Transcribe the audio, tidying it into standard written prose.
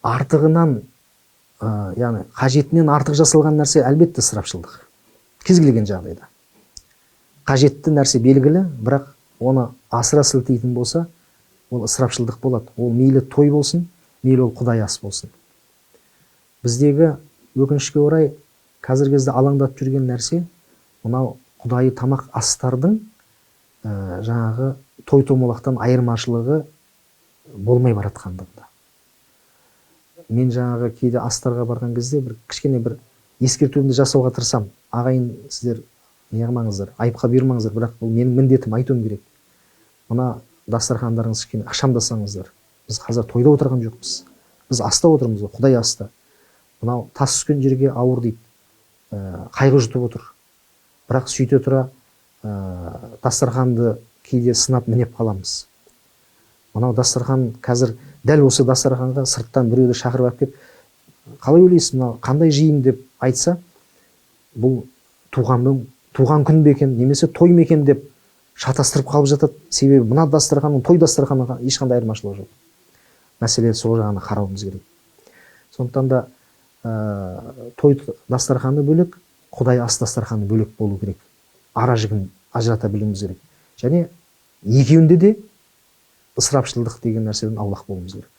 артығынан, яғни қажетінен артық жасалған нәрсе әлбетте ысырапшылдық. Кез келген жағдайда. Қажетті нәрсе белгілі, бірақ оны асыра сілтейтін болса, ол ысырапшылдық болады. Ол мейлі той болсын, мейлі ол құдай ас болсын. Біздегі өкінішке орай қазіргі кезде алаңдатып жүрген нәрсе, мынау құдайы тамақ астардың жаңағы той томалақтан айырмашылығы болмай баратқандығында. Мен жаңағы кейде астарға барған кезде бір кішкене бір ескертуімді жасауға тырысам. Ағайын, сіздер неғылмаңыздар, айыпқа бұйырмаңыздар, бірақ бұл менің міндетім, айтуым керек. Мына дастархандарыңыз кішкене ықшамдасаңыздар. Біз қазір тойда отырған жоқпыз. Біз аста отырмыз, құдай аста. Мынау тас түскен жерге ауыр дейді. Қайғы жұтып отыр. Бірақ сөйте тұра дастарханды кейде сынап мінеп қаламыз. Мынау дастархан қазір дәл осы дастарханға сырттан біреуді шақырып алып келіп, қалай ойлайсыз, мынау қандай жиын деп айтса, бұл туған күн бе екен, немесе той ма екен деп шатастырып қалып жатады. Себебі мына дастарханның той дастарханға ешқандай айырмашылығы жоқ. Мәселе сол жағына қарауымыз керек. Сондықтан да той дастарханы бөлек, құдай ас дастарханы бөлек болу керек. Ара жігін ажырата білуіміз керек. Және екеуінде де ысырапшылдық деген нәрседен аулақ болуымыз керек.